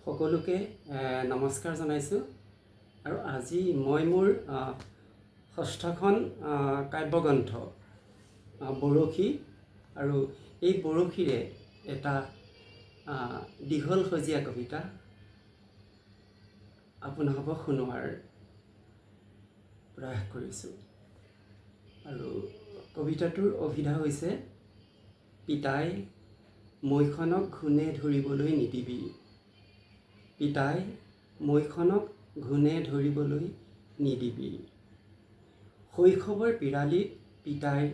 সকলোকে নমস্কাৰ জনাইছোঁ আৰু আজি মই মোৰ ষষ্ঠখন কাব্যগ্ৰন্থ বৰশী আৰু এই বৰশীৰে এটা দীঘল সজীয়া কবিতা আপোনালোকক শুনোৱাৰ প্ৰয়াস কৰিছোঁ। আৰু কবিতাটোৰ অভিধা হৈছে পিতাই মৈখনক ঘূণে ধৰিবলৈ নিদিবি। পিতাই মৈখনক ঘূণে ধৰিবলৈ নিদিবি। শৈশৱৰ পিৰালিত পিতাইৰ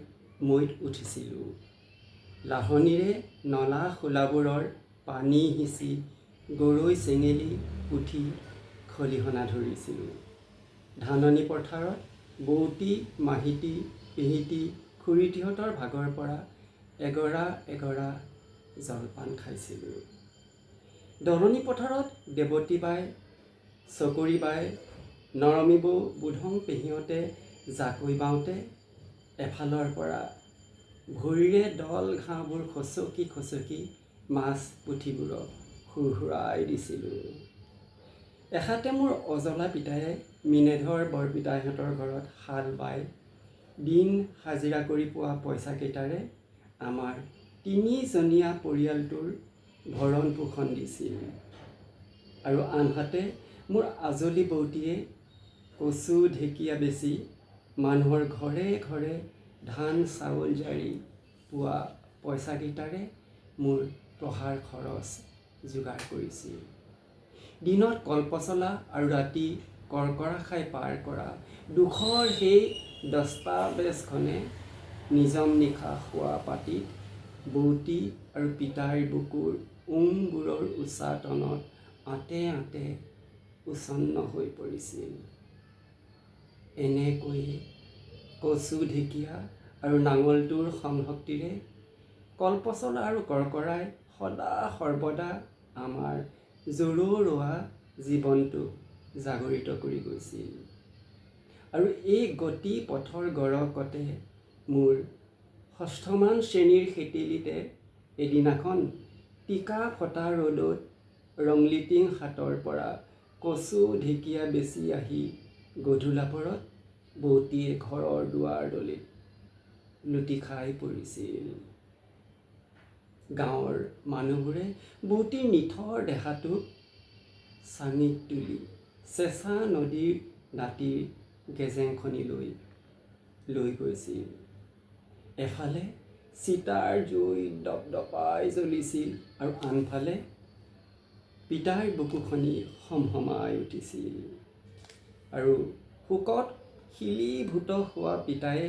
মৈত উঠিছিলোঁ। লাহনীৰে নলা খোলাবোৰৰ পানী সিঁচি গৰৈ চেঙেলী পুঠি খলিহনা ধৰিছিলোঁ। ধাননি পথাৰত বৌতি মাহিতি পিহিতি খুৰীটিহঁতৰ ভাগৰ পৰা এগৰা এগৰা জলপান খাইছিলোঁ। দলনি পথাৰত দেৱতী বাই চকৰি বাই নৰমী বৌ বুধং পেহীহঁতে জাকৈ বাওঁতে এফালৰ পৰা ভৰিৰে দল ঘাঁহবোৰ খচকি খচকি মাছ পুঠিবোৰক সুৰসুৰাই দিছিলোঁ। এহাতে মোৰ অজলা পিতায়ে মিনেধৰ বৰপিতাহঁতৰ ঘৰত হাল বাই দিন হাজিৰা কৰি পোৱা পইচাকেইটাৰে আমাৰ তিনিজনীয়া পৰিয়ালটোৰ ভৰণ পোষণ দিছিল। আৰু আনহাতে মোৰ আজলি বৌতিয়ে কচু ঢেকীয়া বেচি মানুহৰ ঘৰে ঘৰে ধান চাউল জাৰি পোৱা পইচাকেইটাৰে মোৰ পঢ়াৰ খৰচ যোগাৰ কৰিছিল। দিনত কলপচলা আৰু ৰাতি কৰকৰা খাই পাৰ কৰা দুখৰ সেই দস্তাবেজখনে নিজম নিশা শোৱা পাটিত বৌতি আৰু পিতাইৰ বুকুৰ ওমবোৰৰ উচাটনত আঁতে আঁতে উচ্ছন্ন হৈ পৰিছিল। এনেকৈয়ে কচু ঢেকীয়া আৰু নাঙলটোৰ সংশক্তিৰে কলপচলা আৰু কৰকৰাই সদা সৰ্বদা আমাৰ জৰুৰোৱা জীৱনটোক জাগৰিত কৰি গৈছিল। আৰু এই গতি পথৰ গৰকতে মোৰ ষষ্ঠমান শ্ৰেণীৰ সেতেলিতে এদিনাখন টিকা ফটা ৰ'দত ৰংলিটিং হাটৰ পৰা কচু ঢেকীয়া বেচি আহি গধূলা পৰত বৌতিয়ে ঘৰৰ দুৱাৰ দলিত লুটি খাই পৰিছিল। গাঁৱৰ মানুহবোৰে বৌতিৰ নিথৰ দেহাটোক চাঙিত তুলি চেঁচা নদীৰ দাঁতিৰ গেজেংখনিলৈ লৈ গৈছিল। এফালে চিতাৰ জুই দপদপাই জ্বলিছিল আৰু আনফালে পিতাইৰ বুকুখনি সমসমাই উঠিছিল। আৰু শোকত শিলীভূত হোৱা পিতায়ে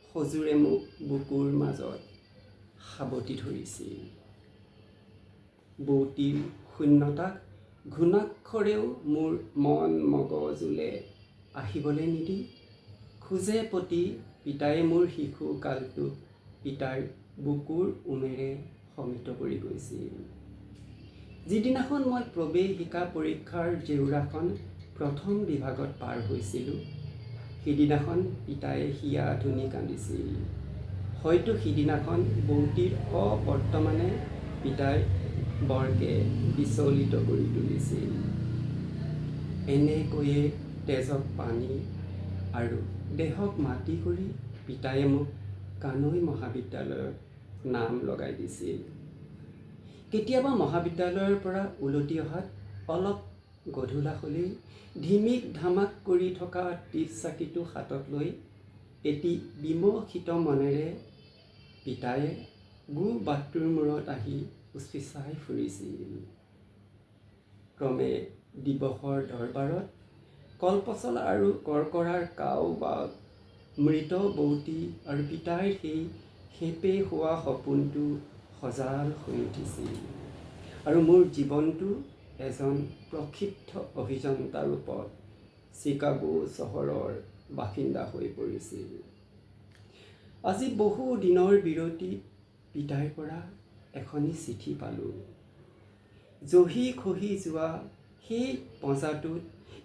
সজোৰে মোক বুকুৰ মাজত সাৱটি ধৰিছিল। বৌতিৰ শূন্যতাক ঘূণাক্ষৰেও মোৰ মন মগজুলে আহিবলৈ নিদি খোজে পতি পিতায়ে মোৰ শিশু কালটোক পিতাৰ বুকুৰ উমেৰে শমিত কৰি গৈছিল। যিদিনাখন মই প্ৰৱেশিকা পৰীক্ষাৰ জেউৰাখন প্ৰথম বিভাগত পাৰ হৈছিলোঁ, সিদিনাখন পিতায়ে হিয়া ধুনি কান্দিছিল। হয়তো সিদিনাখন বৌতিৰ অবৰ্তমানে পিতাই বৰকে বিচলিত কৰি তুলিছিল। এনেকৈয়ে তেজক পানী আৰু দেহক মাটি কৰি পিতায়ে মোক কানৈ মহাবিদ্যালয়ত নাম লগাই দিছিল। কেতিয়াবা মহাবিদ্যালয়ৰ পৰা উলটি অহাত অলপ গধূলা হ'লেই ধিমিক ধামাক কৰি থকা টিপ চাকিটো হাতত লৈ এটি বিমোহিত মনেৰে পিতায়ে গো বাটটোৰ মূৰত আহি উচপিচাই ফুৰিছিল। ক্ৰমে দিৱসৰ দৰবাৰত কলপচলা আৰু কৰকৰাৰ কাও বাওত মৃত বৌতি আৰু পিতাইৰ সেই সেপে হোৱা সপোনটো সজাল হৈ উঠিছিল। আৰু মোৰ জীৱনটো এজন প্ৰক্ষিপ্ত অভিযন্তা ৰূপত চিকাগো চহৰৰ বাসিন্দা হৈ পৰিছিল। আজি বহু দিনৰ বিৰতিত পিতাইৰ পৰা এখনি চিঠি পালোঁ। জহি খহি যোৱা সেই পঁজাটোত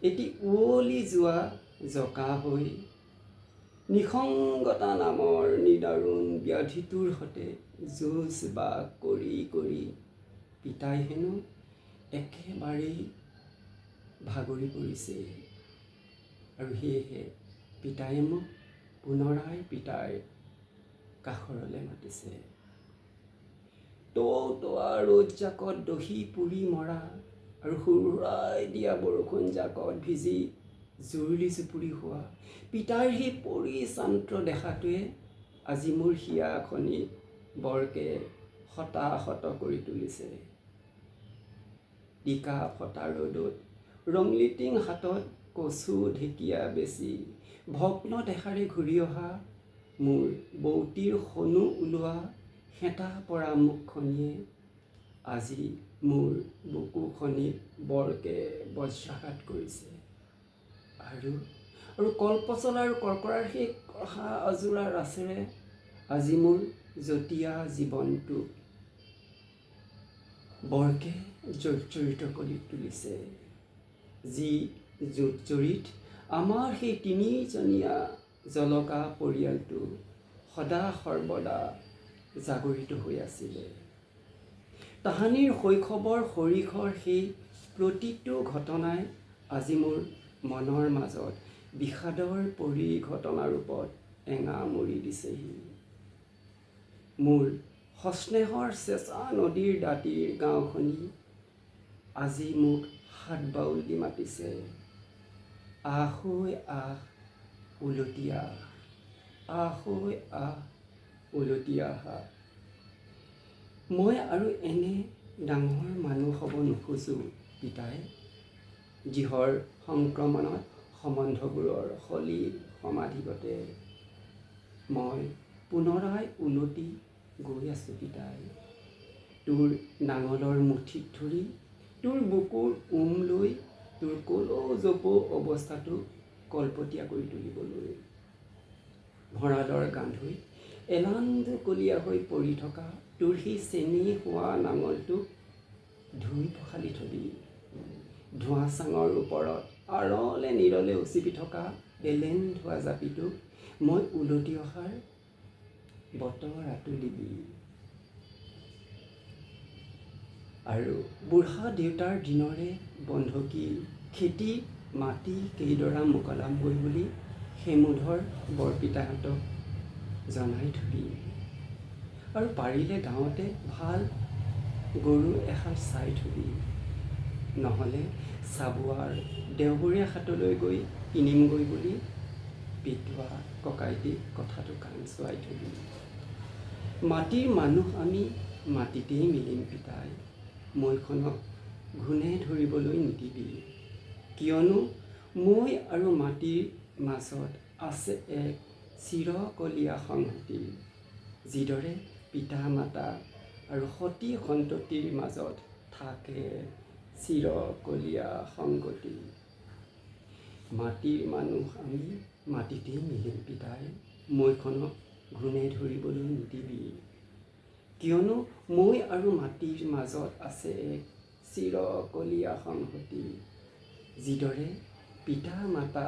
এটি উৱলি যোৱা জঁকা হৈ নিসংগতা নামৰ নিদাৰুণ ব্যাধিটোৰ সতে যুঁজ বাক কৰি কৰি পিতাই হেনো একেবাৰেই ভাগৰি পৰিছে আৰু সেয়েহে পিতায়ে মোক পুনৰাই পিতাৰ কাষৰলৈ মাতিছে। টৌটোৱা ৰ'দ জাকত দহি পুৰি মৰা আৰু সুৰাই দিয়া বৰষুণ জাকত ভিজি জুৰুলি জুপুৰি হোৱা পিতাৰ সেই পৰিচান্ত দেখাটোৱে আজি মোৰ হিয়াখনি বৰকে হতাহত কৰি তুলিছে। টিকা ফটা ৰ'দত ৰংলিটিং হাতত কচু ঢেকীয়া বেচি ভগ্ন দেখাৰে ঘূৰি অহা মোৰ বৌতিৰ হনু ওলোৱা হেতা পৰা মুখখনিয়ে আজি মোৰ বুকুখনিত বৰকে বজ্ৰাঘাত কৰিছে। আৰু কলপচলাৰ কৰ্কৰাৰ সেই কঢ়া আজোৰা ৰাছেৰে আজি মোৰ জতীয়া জীৱনটো বৰকে জৰ্জৰিত কৰি তুলিছে। যি জুজৰিত আমাৰ সেই তিনিজনীয়া জলকা পৰিয়ালটো সদা সৰ্বদা জাগৰিত হৈ আছিলে। তাহানিৰ শৈশৱৰ সৰিখৰ সেই প্ৰতিটো ঘটনাই আজি মোৰ মনৰ মাজত বিষাদৰ পৰিঘটনা ৰূপত এঙামৰি দিছেহি। মোৰ সস্নেহৰ চেঁচা নদীৰ দাঁতিৰ গাঁওখনি আজি মোক হাত বাউল দি মাতিছে। আহৈ আহ উলটি আহ, আহৈ আহ উলটি আহা। মই আৰু এনে ডাঙৰ মানুহ হ'ব নোখোজো পিতাই, যিহৰ সংক্ৰমণত সম্বন্ধবোৰৰ সলি সমাধিগতে মই পুনৰাই উলটি গৈ আছোঁ পিতাই। তোৰ নাঙলৰ মুঠিত ধৰি তোৰ বুকুৰ লৈ তোৰ কলৌ জপৌ অৱস্থাটো কলপতীয়া কৰি তুলিবলৈ ভঁৰালৰ গান্ধৈত এলান্ধকলীয়া হৈ পৰি থকা তোৰ সেই চেনি হোৱা নাঙলটোক ধুই পখালি থবি। ধোঁৱা চাঙৰ ওপৰত আৰলে নিৰলে উচিপি থকা এলেন ধোৱা জাপিটোক মই উলটি অহাৰ বতৰাটো দিবি। আৰু বুঢ়া দেউতাৰ দিনৰে বন্ধকী খেতি মাটি কেইডৰা মোকলামগৈ বুলি সেইমুধৰ বৰপিতাহঁতক জনাই থবি। আৰু পাৰিলে গাঁৱতে ভাল গৰু এহাল চাই থবি। নহ'লে চাবুৱাৰ দেওবৰীয়া হাটলৈ গৈ কিনিমগৈ বুলি পিটোৱা ককাইটিক কথাটো কাণ চুৱাই থবি। মাটিৰ মানুহ আমি মাটিতেই মিলিম পিতাই, মৈখনক ঘূণে ধৰিবলৈ নিদিবি। কিয়নো মৈ আৰু মাটিৰ মাজত আছে এক চিৰকলীয়া সংহতি, যিদৰে পিতা মাতা আৰু সতি সন্ততিৰ মাজত থাকে চিৰকলীয়া সংগতি। মাটিৰ মানুহ আমি মাটিতেই মিলিম পিতাই, মৈখনক ঘূণে ধৰিবলৈ নিদিবি। কিয়নো মৈ আৰু মাটিৰ মাজত আছে এক চিৰকলীয়া সংহতি, যিদৰে পিতা মাতা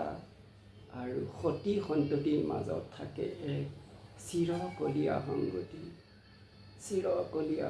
আৰু সতি সন্ততিৰ মাজত থাকে এক চিৰকলীয়া সংগতি, চিৰকলীয়া